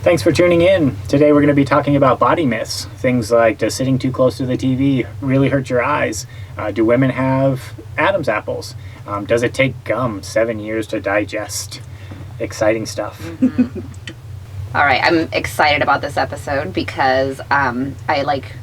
Thanks for tuning in. Today we're going to be talking about body myths. Things like, does sitting too close to the TV really hurt your eyes? Do women have Adam's apples? Does it take gum 7 years to digest? Exciting stuff. Mm-hmm. All right, I'm excited about this episode because I like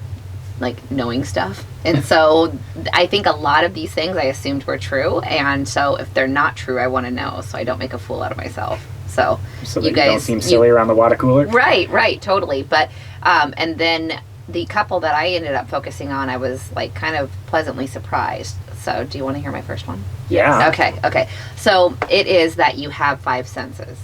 knowing stuff. And so I think a lot of these things I assumed were true. And so if they're not true, I want to know so I don't make a fool out of myself. So that you guys don't seem silly around the water cooler? Right, totally. But, and then the couple that I ended up focusing on, I was like kind of pleasantly surprised. So do you want to hear my first one? Yeah. Okay. So it is that you have 5 senses.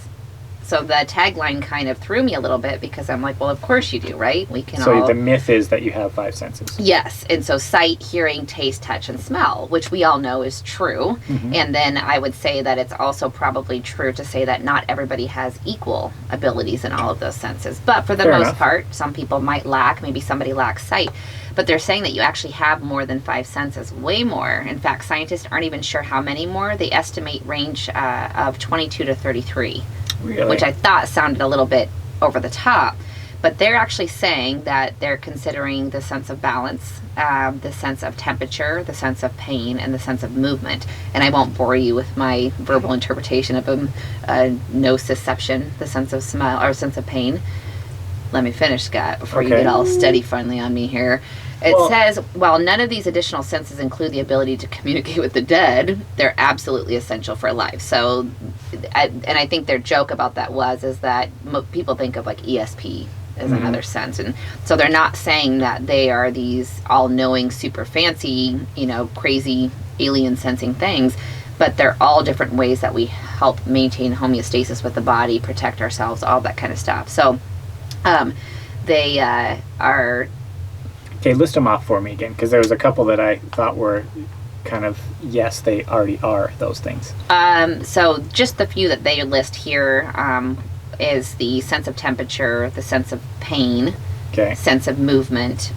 So the tagline kind of threw me a little bit because I'm like, well, of course you do, right? So the myth is that you have 5 senses. Yes. And so sight, hearing, taste, touch, and smell, which we all know is true. Mm-hmm. And then I would say that it's also probably true to say that not everybody has equal abilities in all of those senses. But for the most part, some people might lack, maybe somebody lacks sight. But they're saying that you actually have more than 5 senses, way more. In fact, scientists aren't even sure how many more. They estimate range of 22 to 33. Really? Which I thought sounded a little bit over the top. But they're actually saying that they're considering the sense of balance, the sense of temperature, the sense of pain, and the sense of movement. And I won't bore you with my verbal interpretation of nociception, the sense of smell or sense of pain. Let me finish, Scott, before you get all steady finally on me here. It says, while none of these additional senses include the ability to communicate with the dead, they're absolutely essential for life. So, and I think their joke about that is that people think of like ESP as another sense. And so they're not saying that they are these all-knowing, super fancy, crazy alien sensing things, but they're all different ways that we help maintain homeostasis with the body, protect ourselves, all that kind of stuff. So they are... Okay, list them off for me again, because there was a couple that I thought were kind of, yes, they already are those things. So just the few that they list here is the sense of temperature, the sense of pain, sense of movement.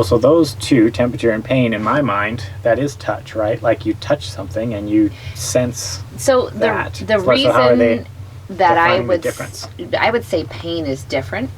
So those two, temperature and pain, in my mind, that is touch, right? Like you touch something and you sense that. The reason how are they that I would say pain is different.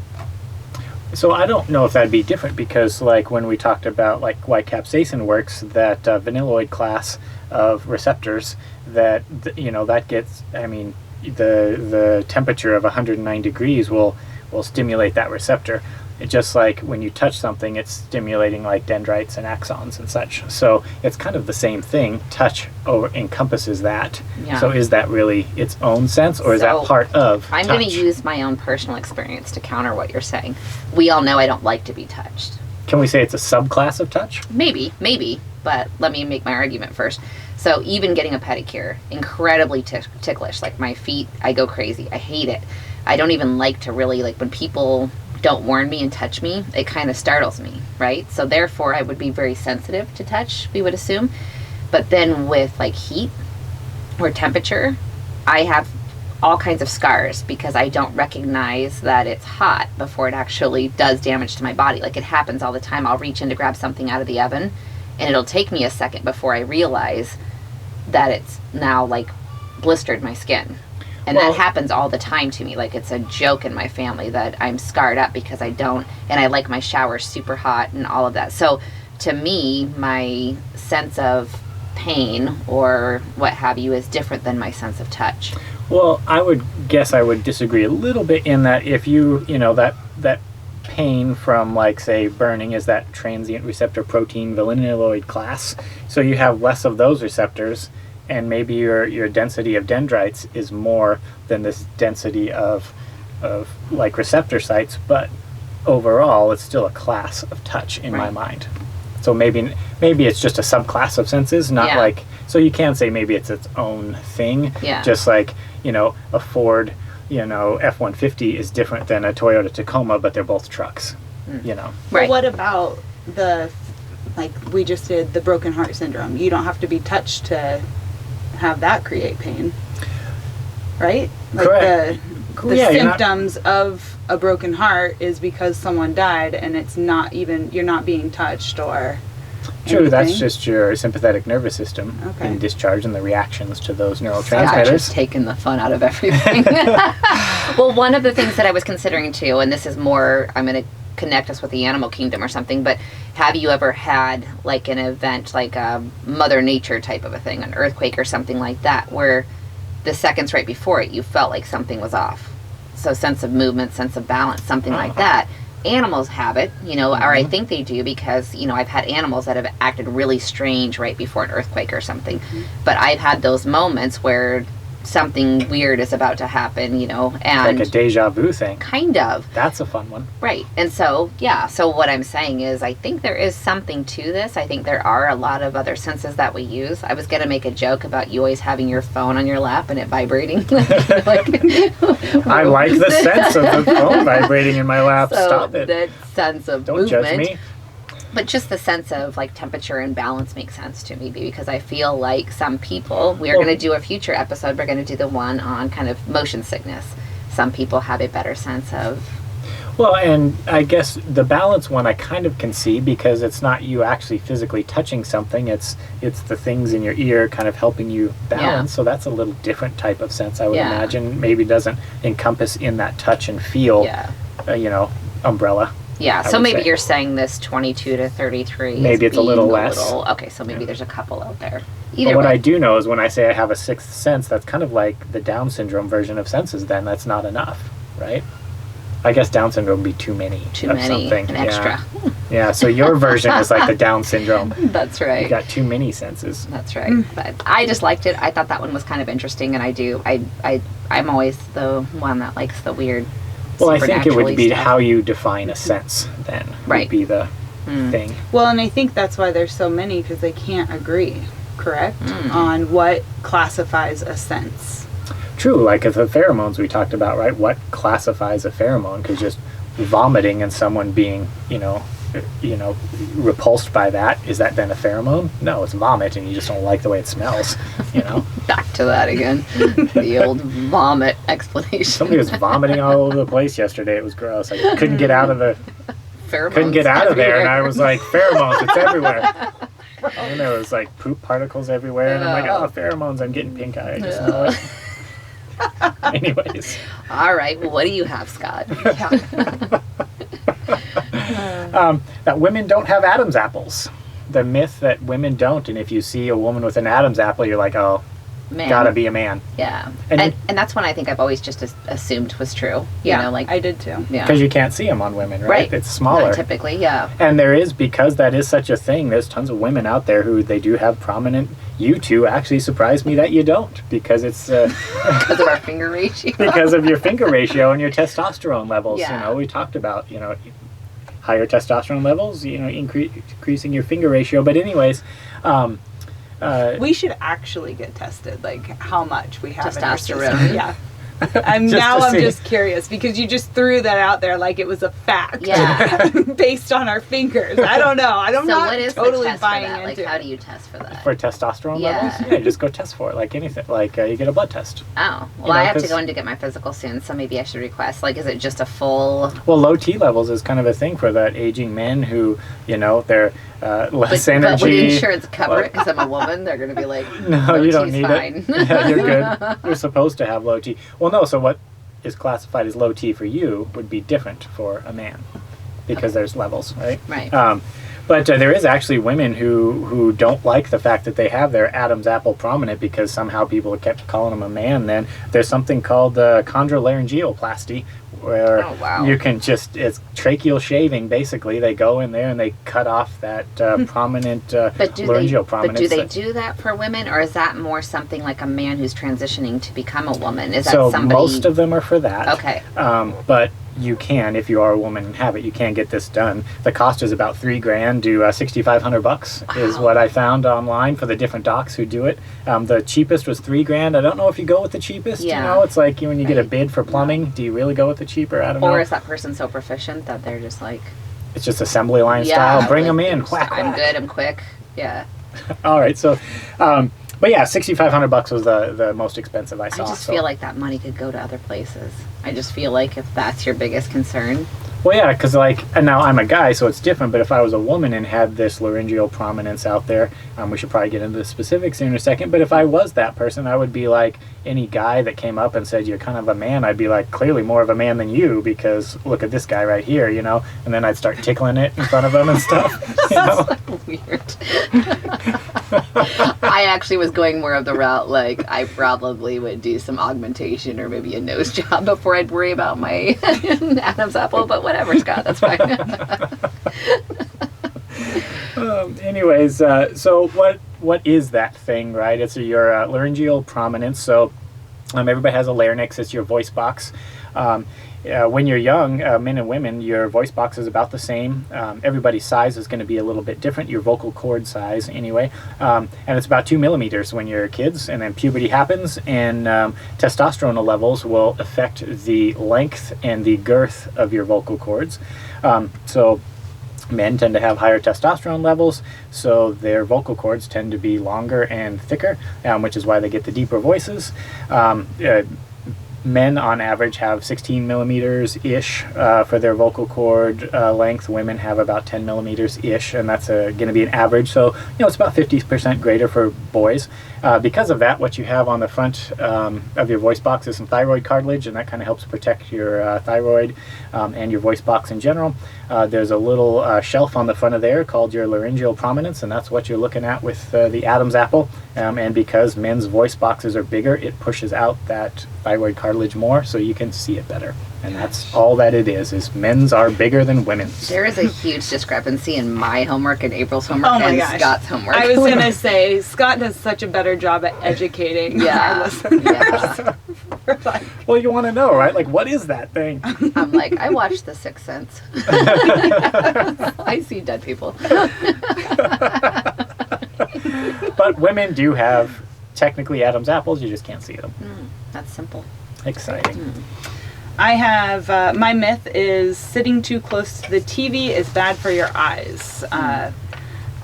So I don't know if that'd be different because, like, when we talked about like why capsaicin works, that vanilloid class of receptors that that gets. I mean, the temperature of 109 degrees will stimulate that receptor. It's just like when you touch something, it's stimulating like dendrites and axons and such. So it's kind of the same thing. Touch encompasses that. Yeah. So is that really its own sense, or is that part of I'm going to use my own personal experience to counter what you're saying. We all know I don't like to be touched. Can we say it's a subclass of touch? Maybe. But let me make my argument first. So even getting a pedicure, incredibly ticklish. Like my feet, I go crazy. I hate it. I don't even like to really, like when people don't warn me and touch me, it kind of startles me, right? So therefore I would be very sensitive to touch, we would assume. But then with like heat or temperature, I have all kinds of scars because I don't recognize that it's hot before it actually does damage to my body. Like it happens all the time. I'll reach in to grab something out of the oven and it'll take me a second before I realize that it's now like blistered my skin. And that happens all the time to me. Like it's a joke in my family that I'm scarred up because I don't, and I like my shower super hot and all of that. So to me, my sense of pain or what have you is different than my sense of touch. Well, I would guess I would disagree a little bit in that if that pain from like say burning is that transient receptor protein vanilloid class. So you have less of those receptors. And maybe your density of dendrites is more than this density of like receptor sites, but overall it's still a class of touch in my mind. So maybe it's just a subclass of senses, not like, so you can say maybe it's its own thing. Yeah. Just like, a Ford, F-150 is different than a Toyota Tacoma, but they're both trucks, Right. Well, what about like we just did the broken heart syndrome? You don't have to be touched to have that create pain, right? Like correct. The symptoms of a broken heart is because someone died and it's not even, you're not being touched or True, that's anything? just your sympathetic nervous system Okay. in discharge and the reactions to those I've just neurotransmitters. taken the fun out of everything. Well, one of the things that I was considering too, and this is more, I'm going to connect us with the animal kingdom or something, but have you ever had like an event, like a Mother Nature type of a thing, an earthquake or something like that, where the seconds right before it, you felt like something was off? So sense of movement, sense of balance, something like that. Animals have it, you know, or I think they do, because, you know, I've had animals that have acted really strange right before an earthquake or something. But I've had those moments where something weird is about to happen, you know, and Like a deja vu thing. kind of. That's a fun one. Right. And so, yeah, so what I'm saying is I think there is something to this. I think there are a lot of other senses that we use. I was going to make a joke about you always having your phone on your lap and it vibrating. I like the sense of the phone vibrating in my lap. So Stop it. that sense of Don't movement. judge me. But just the sense of like temperature and balance makes sense to me, because I feel like some people, we're Well- going to do a future episode, we're going to do the one on kind of motion sickness. Some people have a better sense of, Well, and I guess the balance one I kind of can see, because it's not you actually physically touching something, it's the things in your ear kind of helping you balance. Yeah. So that's a little different type of sense, I would Yeah. imagine. Maybe doesn't encompass in that touch and feel, you know, umbrella. yeah. I So would maybe say. you're saying this 22 to 33. Maybe is it's a little being less. Okay, so maybe there's a couple out there. But Either what way. I do know is when I say I have a sixth sense, that's kind of like the Down syndrome version of senses. Then that's not enough, right? I guess Down syndrome would be too many Too of many, something. an extra. Yeah. So your version is like the Down syndrome. That's right. You got too many senses. That's right. But I just liked it. I thought that one was kind of interesting, and I'm always the one that likes the weird. Well, I think it would supernaturally be stuff. how you define a sense. Then Right. would be the thing. Well, and I think that's why there's so many, because they can't agree, correct, on what classifies a sense. True. Like the pheromones we talked about, right? What classifies a pheromone? Because just vomiting and someone being, you know, repulsed by that, is that then a pheromone? No, it's vomit, and you just don't like the way it smells. You know. Back to that again. The old vomit explanation. Somebody was vomiting all over the place yesterday. It was gross. I couldn't get out of the Pheromones couldn't get out of there, and I everywhere. was like, pheromones, it's everywhere. And there was like poop particles everywhere, and I'm like, oh, pheromones, I'm getting pink eye. I just know it. Anyways, All right. Well, what do you have, Scott? that women don't have Adam's apples. The myth that women don't, and if you see a woman with an Adam's apple, you're like, oh, Man. gotta be a man. Yeah. And And that's one I think I've always just assumed was true. You know, like, I did too. yeah. Because you can't see them on women, right? Right. It's smaller. Not typically, yeah. And there is, because that is such a thing, there's tons of women out there who they do have prominent. You two actually surprised me that you don't, because it's Because of our finger ratio. because of your finger ratio and your testosterone levels. Yeah. You know, we talked about, you know, higher testosterone levels, you know, increasing your finger ratio. But anyways, We should actually get tested, like how much we have in our system. Testosterone. Yeah. Just Now to I'm see. just curious, because you just threw that out there like it was a fact. Yeah. Based on our fingers. I don't know. I'm So not what is totally the test for buying that? Like, into how it. do you test for that? for testosterone Yeah. levels, yeah, just go test for it like anything. Like you get a blood test. Oh, well, You know, I have to 'cause- go in to get my physical soon, so maybe I should request. Like, is it just a full? Well, low T levels is kind of a thing for that aging men who, you know, they're less But energy. would insurance cover it? Because I'm a woman, they're going to be like, No, low you don't T's need fine. it. Yeah, you're good. You're supposed to have low T. Well, no. So what is classified as low T for you would be different for a man, because there's levels, right? Right. But there is actually women who don't like the fact that they have their Adam's apple prominent, because somehow people kept calling them a man. Then there's something called chondrolaryngeoplasty, where Oh, wow. you can just, it's tracheal shaving basically. They go in there and they cut off that prominent But do laryngeal they? prominence. But do they that- do that for women, or is that more something like a man who's transitioning to become a woman? Is So that somebody? most of them are for that. Okay. But you can, if you are a woman and have it, you can get this done. The cost is about $3,000 to $6,500 is Wow. what I found online for the different docs who do it. The cheapest was $3,000. I don't know if you go with the cheapest. Yeah. You know, it's like when you get a Right. bid for plumbing, do you really go with the cheaper? I don't know. Or is that person so proficient that they're just like, It's just assembly line yeah, style. Bring like, them in. just, Whack, I'm whack. good. I'm quick. Yeah. All right. So, but yeah, $6,500 was the most expensive I saw. I just so. feel like that money could go to other places. I just feel like if that's your biggest concern. Well, yeah, because and now I'm a guy, so it's different. But if I was a woman and had this laryngeal prominence out there, we should probably get into the specifics here in a second. But if I was that person, I would be like any guy that came up and said you're kind of a man. I'd be like, clearly more of a man than you, because look at this guy right here, And then I'd start tickling it in front of him and stuff. Weird. I actually was going more of the route like I probably would do some augmentation or maybe a nose job before I'd worry about my Adam's apple, but whatever, Scott, that's fine. Anyways, so what is that thing, right? It's your laryngeal prominence. So everybody has a larynx. It's your voice box. When you're young, men and women, your voice box is about the same. Everybody's size is going to be a little bit different, your vocal cord size anyway. And it's about 2 millimeters when you're kids, and then puberty happens, and testosterone levels will affect the length and the girth of your vocal cords. So men tend to have higher testosterone levels, so their vocal cords tend to be longer and thicker, which is why they get the deeper voices. Men on average have 16 millimeters-ish for their vocal cord length. Women have about 10 millimeters-ish, and that's going to be an average. So, it's about 50% greater for boys. Because of that, what you have on the front of your voice box is some thyroid cartilage, and that kind of helps protect your thyroid and your voice box in general. There's a little shelf on the front of there called your laryngeal prominence, and that's what you're looking at with the Adam's apple. And because men's voice boxes are bigger, it pushes out that thyroid cartilage more, so you can see it better. And that's all that it is men's are bigger than women's. There is a huge discrepancy in my homework and April's homework Scott's homework. I was going to say, Scott does such a better job at educating our listeners. Yeah. Well, you want to know, right? Like, what is that thing? I'm like, I watched The Sixth Sense. I see dead people. But women do have technically Adam's apples, you just can't see them. That's simple. Exciting. I have, my myth is sitting too close to the TV is bad for your eyes.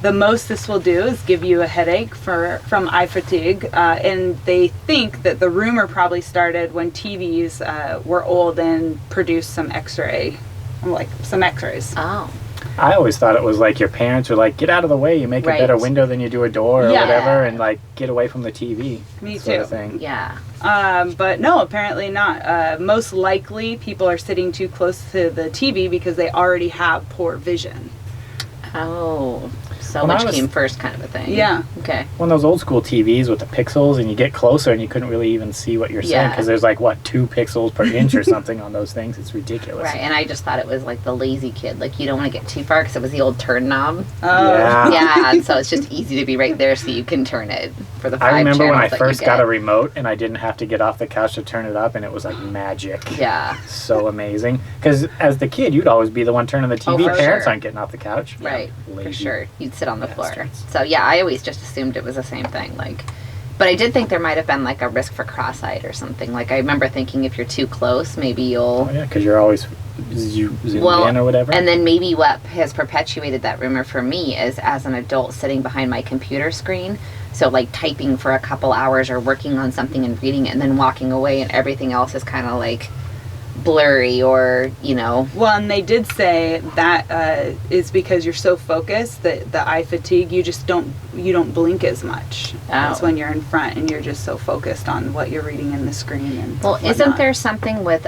The most this will do is give you a headache from eye fatigue, and they think that the rumor probably started when TVs were old and produced some x-rays. Oh. I always thought it was like your parents were like, get out of the way, you make a better window than you do a door or whatever, and like get away from the TV. Me sort too. Of thing. Yeah. But no, apparently not. Most likely people are sitting too close to the TV because they already have poor vision. Oh. So which came first kind of a thing. Yeah. Okay. One of those old school TVs with the pixels, and you get closer and you couldn't really even see what you're saying because there's like, 2 pixels per inch or something on those things. It's ridiculous. Right, and I just thought it was like the lazy kid. Like, you don't want to get too far because it was the old turn knob. Oh. Yeah. Yeah, so it's just easy to be right there so you can turn it for the 5 I remember when I channels first got a remote and I didn't have to get off the couch to turn it up, and it was like magic. Yeah. So amazing. Because as the kid, you'd always be the one turning the TV. for Parents sure. aren't getting off the couch. Right, Lazy for sure. You'd sit on the floor. bastards. So yeah, I always just assumed it was the same thing. Like, but I did think there might have been like a risk for cross-eyed or something. Like, I remember thinking if you're too close, maybe you'll... Oh yeah, because you're always zoomed in or whatever. And then maybe what has perpetuated that rumor for me is as an adult sitting behind my computer screen, so like typing for a couple hours or working on something and reading it and then walking away and everything else is kind of like blurry or, Well, and they did say that is because you're so focused that the eye fatigue, you don't blink as much as when you're in front and you're just so focused on what you're reading in the screen. And isn't there something with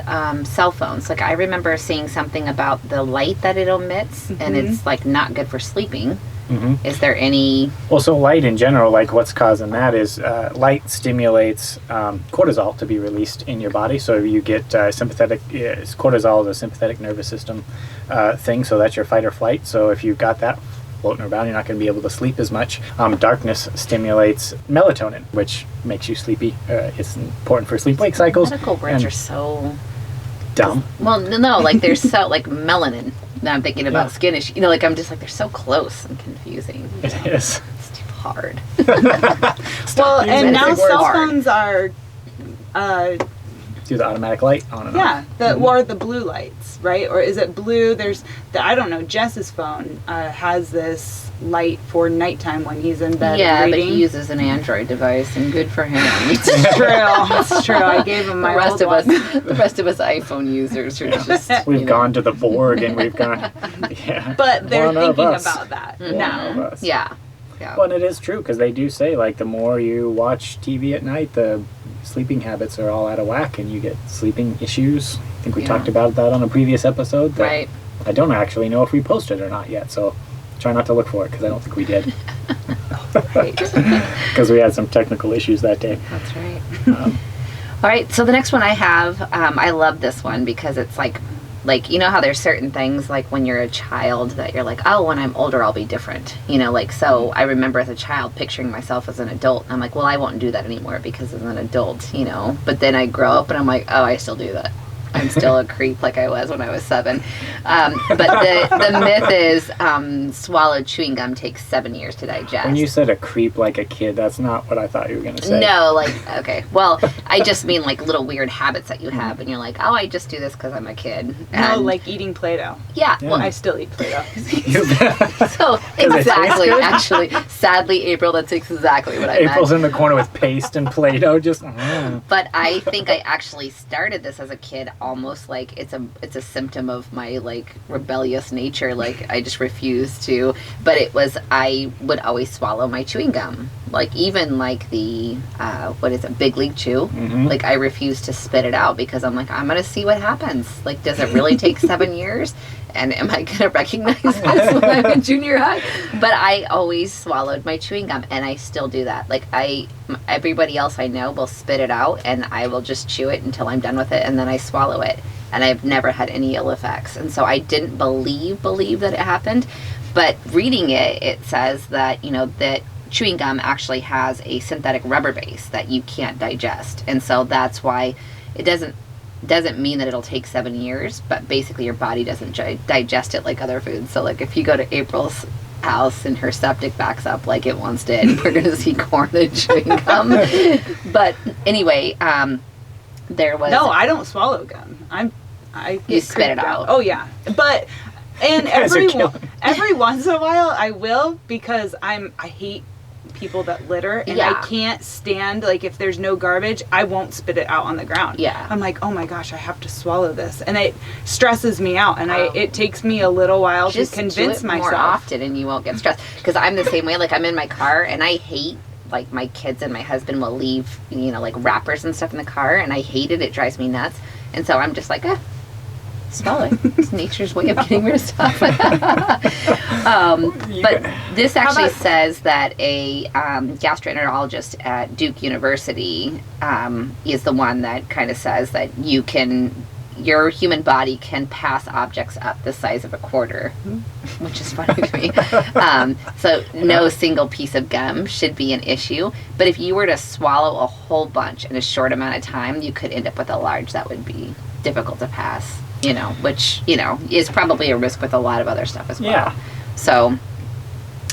cell phones? Like, I remember seeing something about the light that it emits, and it's like not good for sleeping. Mm-hmm. Is there any... Well, so light in general, like what's causing that is light stimulates cortisol to be released in your body. So you get sympathetic... cortisol is a sympathetic nervous system thing, so that's your fight or flight. So if you've got that floating around, you're not going to be able to sleep as much. Darkness stimulates melatonin, which makes you sleepy. It's important for sleep-wake cycles. Medical words are so... dumb. Well, no, like there's so... like melanin. Now I'm thinking about skin issues. Like, I'm just like, they're so close and confusing. It is. It's too hard. Well, and now cell phones are... do the automatic light on and off. Yeah, or the blue lights. right? Or is it blue? I don't know. Jess's phone has this light for nighttime when he's in bed but reading. he uses an Android device, and good for him. It's true. It's true. I gave him my old one. The rest of us iPhone users are just... We've gone to the Borg and we've gone... Yeah. But they're One of thinking us. about that Mhm. now. One of us. Yeah. Yeah. Well, and it is true, because they do say, like, the more you watch TV at night, the sleeping habits are all out of whack, and you get sleeping issues. I think we talked about that on a previous episode. That Right. I don't actually know if we posted or not yet, so try not to look for it, because I don't think we did. Right. Because we had some technical issues that day. That's right. All right, so the next one I have, I love this one because it's like, you know how there's certain things, like when you're a child, that you're like, oh, when I'm older, I'll be different. You know, like, so I remember as a child picturing myself as an adult. And I'm like, well, I won't do that anymore because as an adult, you know. But then I grow up and I'm like, oh, I still do that. I'm still a creep like I was when I was 7. But the myth is swallowed chewing gum takes 7 years to digest. When you said a creep like a kid, that's not what I thought you were going to say. No, like, okay. Well, I just mean like little weird habits that you have, and you're like, oh, I just do this because I'm a kid. No, And like eating Play-Doh. yeah, Yeah. well, I still eat Play-Doh. so exactly, actually, sadly, April, that's exactly what I April's meant. in the corner with paste and Play-Doh, just... But I think I actually started this as a kid, almost like it's a symptom of my like rebellious nature. Like I just refused to. But it was, I would always swallow my chewing gum. Like even like the what is it, Big League Chew? Mhm. Like I refuse to spit it out because I'm like, I'm gonna see what happens. Like, does it really take 7 years? And am I gonna recognize this when I'm in junior high? But I always swallowed my chewing gum, and I still do that. Like everybody else I know will spit it out, and I will just chew it until I'm done with it, and then I swallow it. And I've never had any ill effects. And so I didn't believe that it happened. But reading it, it says that, you know, that chewing gum actually has a synthetic rubber base that you can't digest. And so that's why it doesn't mean that it'll take 7 years, but basically your body doesn't digest it like other foods. So like if you go to April's house and her septic backs up like it once did, we're going to see corn and chewing gum. But anyway, there was... No, I don't swallow gum. I You get spit it creeped out. Oh yeah, but and guys are every once in a while I will, because I hate people that litter, and Yeah. I can't stand, like, if there's no garbage, I won't spit it out on the ground. Yeah. I'm like, oh my gosh, I have to swallow this, and it stresses me out, and Oh. it takes me a little while Just to convince do it myself. more often and you won't get stressed. Because I'm the same way. Like I'm in my car and I hate, like my kids and my husband will leave, you know, like wrappers and stuff in the car, and I hate it. It drives me nuts. And so I'm just like, swallow it. It's nature's way of getting rid of stuff. But this actually about- says that a gastroenterologist at Duke University is the one that kind of says that your human body can pass objects up the size of a quarter, which is funny to me. So no single piece of gum should be an issue. But if you were to swallow a whole bunch in a short amount of time, you could end up with a large that would be difficult to pass, you know, which, you know, is probably a risk with a lot of other stuff as well. Yeah. So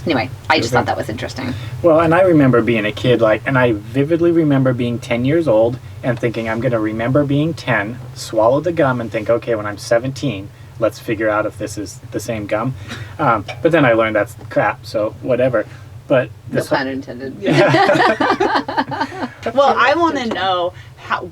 anyway, I just thought that was interesting. Well, and I remember being a kid, and I vividly remember being 10 years old and thinking, I'm going to remember being 10, swallow the gum, and think, okay, when I'm 17, let's figure out if this is the same gum. But then I learned that's crap, so whatever. But No pun intended. Well, I want to know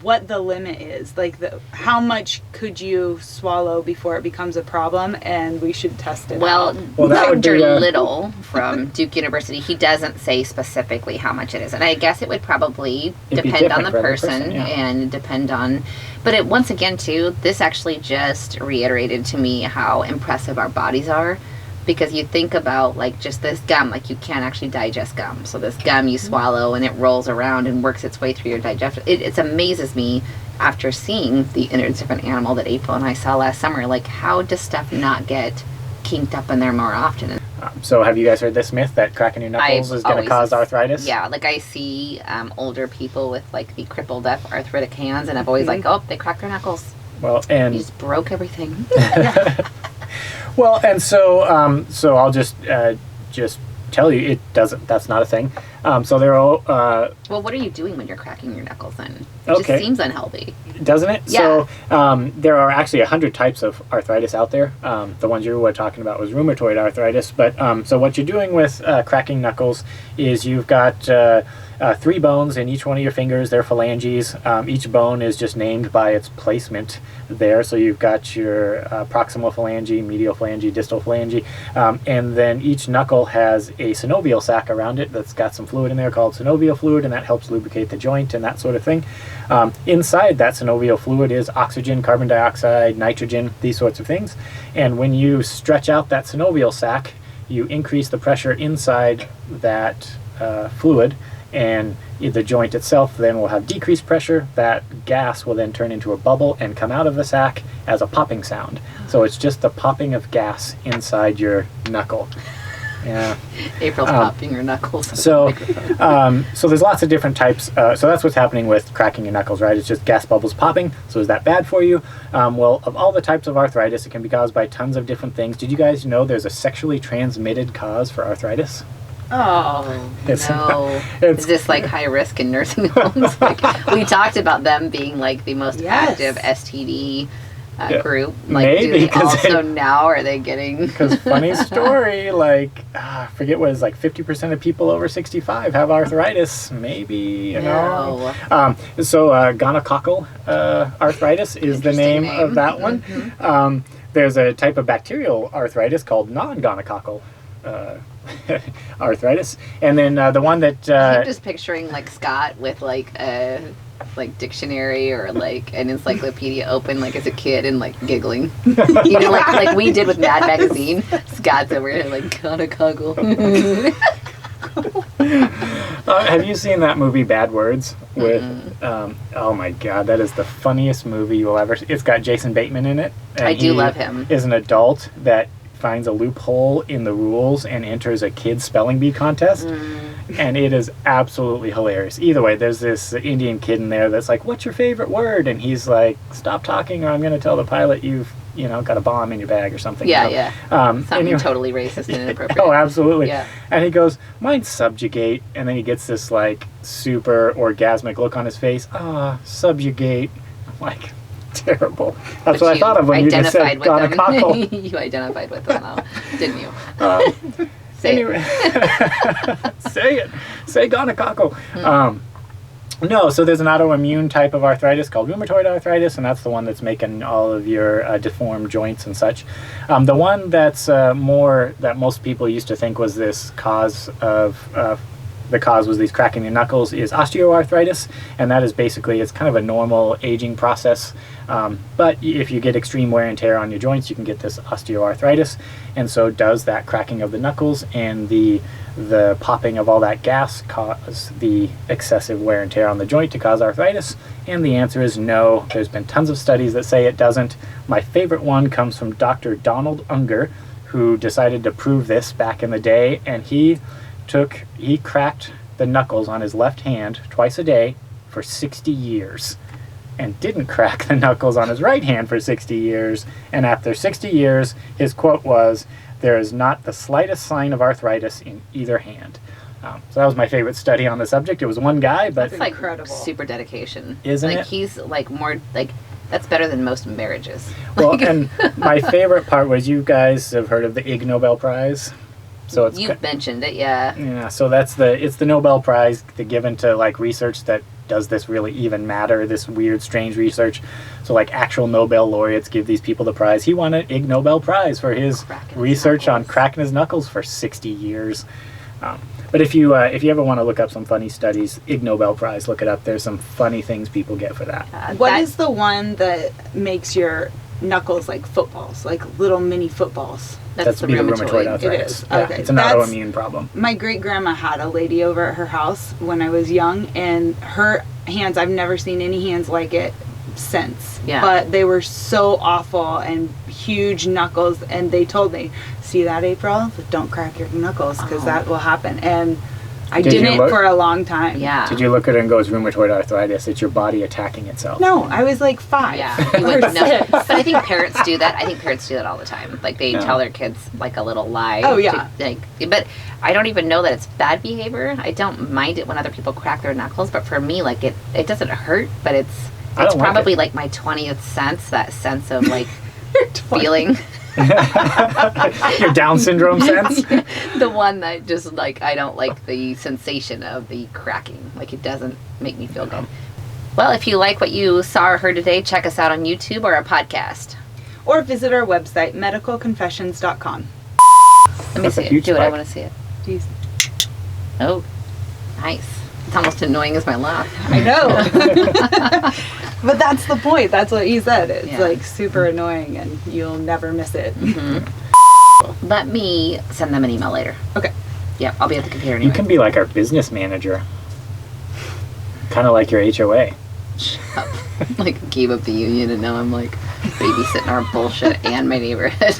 what the limit is. Like, how much could you swallow before it becomes a problem, and we should test it out. Well, that would Dr. be, Little from Duke University, he doesn't say specifically how much it is. And I guess it would probably It'd be depend on different the for every person person, yeah. and depend on... But once again, too, this actually just reiterated to me how impressive our bodies are. Because you think about, like, just this gum, like, you can't actually digest gum. So this gum you swallow and it rolls around and works its way through your digestion. It amazes me after seeing the innards of an animal that April and I saw last summer. Like, how does stuff not get kinked up in there more often? So have you guys heard this myth that cracking your knuckles is going to cause arthritis? Yeah, like I see older people with, like, the crippled up arthritic hands, and I'm always like, oh, they cracked their knuckles. Well, and... You just broke everything. Well, and so so I'll just tell you it doesn't. That's not a thing. So they're all. Well, what are you doing when you're cracking your knuckles then? It Okay. just seems unhealthy. Doesn't it? Yeah. So there are actually 100 types of arthritis out there. The ones you were talking about was rheumatoid arthritis. But so what you're doing with cracking knuckles is you've got 3 bones in each one of your fingers. They're phalanges. Each bone is just named by its placement there. So you've got your proximal phalange, medial phalange, distal phalange. And then each knuckle has a synovial sac around it that's got some fluid in there called synovial fluid, and that helps lubricate the joint and that sort of thing. Inside that synovial fluid is oxygen, carbon dioxide, nitrogen, these sorts of things. And when you stretch out that synovial sac, you increase the pressure inside that fluid, and the joint itself then will have decreased pressure. That gas will then turn into a bubble and come out of the sac as a popping sound. So it's just the popping of gas inside your knuckle. Yeah. April's popping her knuckles. So there's lots of different types. So that's what's happening with cracking your knuckles, right? It's just gas bubbles popping. So is that bad for you? Well, of all the types of arthritis, it can be caused by tons of different things. Did you guys know there's a sexually transmitted cause for arthritis? Oh, No. Is this like high risk in nursing homes? Like, we talked about them being like the most active STD group. Like, maybe, do they 'cause also now are they getting? Because funny story, like I forget what it was, like 50% of people over 65 have arthritis. Maybe, you know. So gonococcal arthritis is the name of that one. Mm-hmm. There's a type of bacterial arthritis called non-gonococcal arthritis, and then the one that I'm just picturing like Scott with like a dictionary or like an encyclopedia open like as a kid and like giggling, you know, like we did with Mad Magazine. Scott's over here like gotta cuddle. have you seen that movie Bad Words with oh my god, that is the funniest movie you'll ever see. It's got Jason Bateman in it, and I do love him. Is an adult that finds a loophole in the rules and enters a kid's spelling bee contest, and it is absolutely hilarious. Either way, there's this Indian kid in there that's like, what's your favorite word? And he's like, stop talking or I'm going to tell the pilot you've got a bomb in your bag or something. Something totally racist and inappropriate. Oh, absolutely. Yeah. And he goes, mine's subjugate, and then he gets this like super orgasmic look on his face. Subjugate. I'm like, terrible. That's what I thought of when you just said gonococcal. You identified with them, though, didn't you? Anyway, say it. Say gonococcal. No, so there's an autoimmune type of arthritis called rheumatoid arthritis, and that's the one that's making all of your deformed joints and such. The one that's more that most people used to think was this cause of the cause was these cracking your knuckles is osteoarthritis, and that is basically, it's kind of a normal aging process, but if you get extreme wear and tear on your joints, you can get this osteoarthritis, and so does that cracking of the knuckles and the popping of all that gas cause the excessive wear and tear on the joint to cause arthritis? And the answer is no. There's been tons of studies that say it doesn't. My favorite one comes from Dr. Donald Unger, who decided to prove this back in the day, and he cracked the knuckles on his left hand twice a day for 60 years and didn't crack the knuckles on his right hand for 60 years. And after 60 years, his quote was, "There is not the slightest sign of arthritis in either hand." So that was my favorite study on the subject. It was one guy, but it's like incredible. Super dedication. Isn't like, it? He's like more like, that's better than most marriages. Well, and my favorite part was, you guys have heard of the Ig Nobel Prize? So it's You've mentioned it, yeah. Yeah, so it's the Nobel Prize given to like research that does this really even matter, this weird, strange research. So like actual Nobel laureates give these people the prize. He won an Ig Nobel Prize for his research on cracking his knuckles for 60 years. But if you ever want to look up some funny studies, Ig Nobel Prize, look it up. There's some funny things people get for that. What is the one that makes your knuckles like footballs, like little mini footballs? That's the rheumatoid arthritis. It is. Yeah, Okay. it's an autoimmune problem. My great grandma had a lady over at her house when I was young, and her hands, I've never seen any hands like it since. Yeah. But they were so awful and huge knuckles, and they told me, see that, April? Don't crack your knuckles because that will happen. And I Did you didn't look- for a long time. Yeah. Did you look at it and go, it's rheumatoid arthritis? It's your body attacking itself. No, I was like 5. Yeah, you or wouldn't know. 6. But I think parents do that. I think parents do that all the time. Like they Yeah. tell their kids like a little lie. Oh, yeah. But I don't even know that it's bad behavior. I don't mind it when other people crack their knuckles, but for me, like it doesn't hurt, but it's I don't like probably it. like my 20th sense, that sense of like feeling. Your Down syndrome sense? The one that just like I don't like the sensation of the cracking. Like it doesn't make me feel good. Well, if you like what you saw or heard today, check us out on YouTube or our podcast. Or visit our website, medicalconfessions.com. Let me That's a see it. huge Do it. I spike. want to see it. Jeez. Oh, nice. It's almost annoying as my laugh. I know. But that's the point. That's what he said. It's Yeah. like super annoying and you'll never miss it. Let me send them an email later. Okay. Yep, I'll be at the computer You anyway. can be like our business manager. Kind of like your HOA. Like gave up the union and now I'm like babysitting our bullshit and my neighborhood.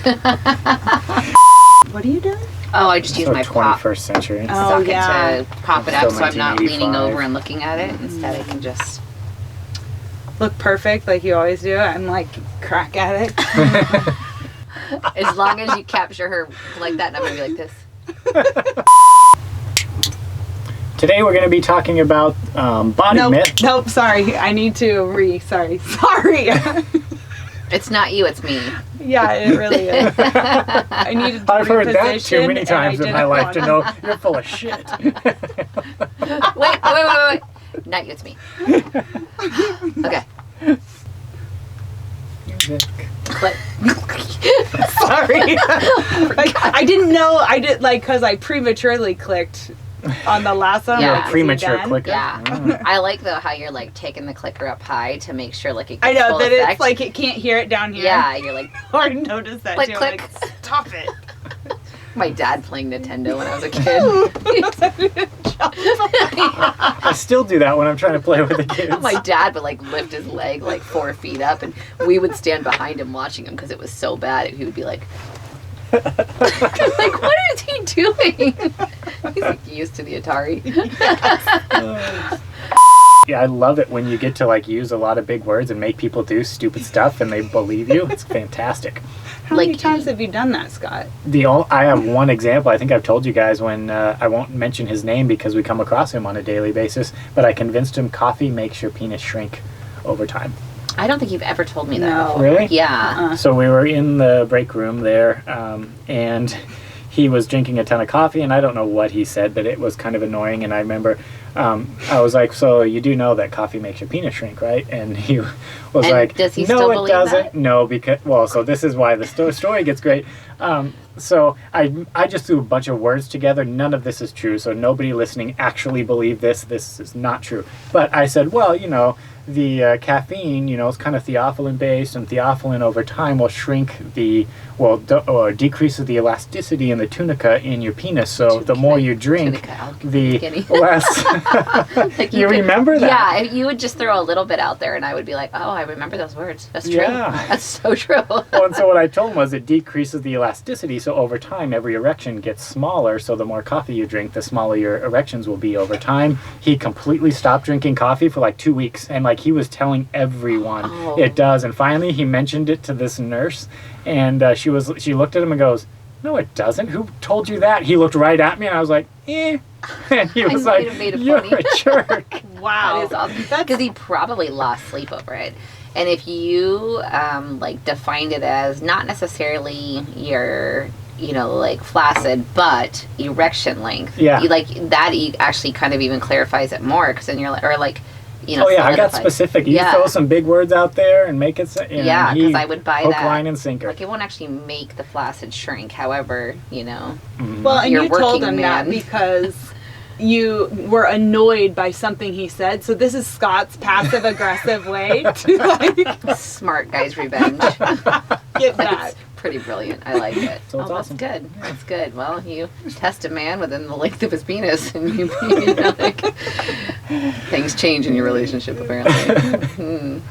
What are you doing? Oh, I just use So my pop 21st century. Oh, socket yeah. to pop it up So so I'm not leaning 1985. over and looking at it. Instead I can just Look perfect like you always do. I'm like crack at it. as long as you capture her like that and I'm gonna be like this. Today we're going to be talking about body myth. Nope, sorry. I need to sorry. It's not you, it's me. Yeah, it really is. I needed to I've heard that reposition, too many and times I in my didn't life to wanna- know you're full of shit. Wait. Not you, it's me. Okay. Click. Sorry. Like, I didn't know. I did because I prematurely clicked on the last one. Yeah. like, is he Premature done? clicker. Yeah. Mm. I like though how you're like taking the clicker up high to make sure like it gets I know full that effect. it's like it can't hear it down here. Yeah, you're like I noticed that Click, too. click. Like, stop it. my dad playing Nintendo when I was a kid. I still do that when I'm trying to play with the kids. My dad would like lift his leg like 4 feet up and we would stand behind him watching him because it was so bad. He would be like, like, what is he doing? He's like used to the Atari. Yeah, I love it when you get to like use a lot of big words and make people do stupid stuff and they believe you. It's fantastic. How many Like- times have you done that, Scott? I have one example. I think I've told you guys when I won't mention his name because we come across him on a daily basis. But I convinced him coffee makes your penis shrink over time. I don't think you've ever told me that No. before. Really? Yeah. So we were in the break room there, and he was drinking a ton of coffee, and I don't know what he said, but it was kind of annoying. And I remember I was like, "So you do know that coffee makes your penis shrink, right?" And he was And like, does he "No, still it believe doesn't." that? No, because so this is why the story gets great. So I just threw a bunch of words together. None of this is true. So nobody listening actually believed this. This is not true. But I said, well, the caffeine, is kind of theophylline based, and theophylline over time will shrink or decreases the elasticity in the tunica in your penis. So the more you drink, Tunica, the skinny. less. Like You could- remember that? Yeah, you would just throw a little bit out there, and I would be like, "Oh, I remember those words. That's true. Yeah. That's so true." Well, and so what I told him was it decreases the elasticity, so over time every erection gets smaller, so the more coffee you drink, the smaller your erections will be over time. He completely stopped drinking coffee for like 2 weeks, and like he was telling everyone Oh. it does, and finally he mentioned it to this nurse, and she looked at him and goes, "No, it doesn't. Who told you that?" He looked right at me, and I was like, "Eh." And he was might like, have made it "You're funny." a jerk." Wow. That is awesome. Because he probably lost sleep over it. And if you like defined it as not necessarily your, like flaccid, but erection length, Yeah. you like that actually kind of even clarifies it more. Because then you're like, or like, Oh yeah, I got solidifies. specific. You Yeah. throw some big words out there and make it. Yeah, he because I would buy hook, that. line, and sinker. Like it won't actually make the flaccid shrink. However, Well, and You're you told working him that man. because you were annoyed by something he said. So this is Scott's passive aggressive way to like smart guy's revenge. get back. It's pretty brilliant. I like it. So it's awesome. That's good. That's good. Well, you test a man within the length of his penis, and like, things change in your relationship apparently.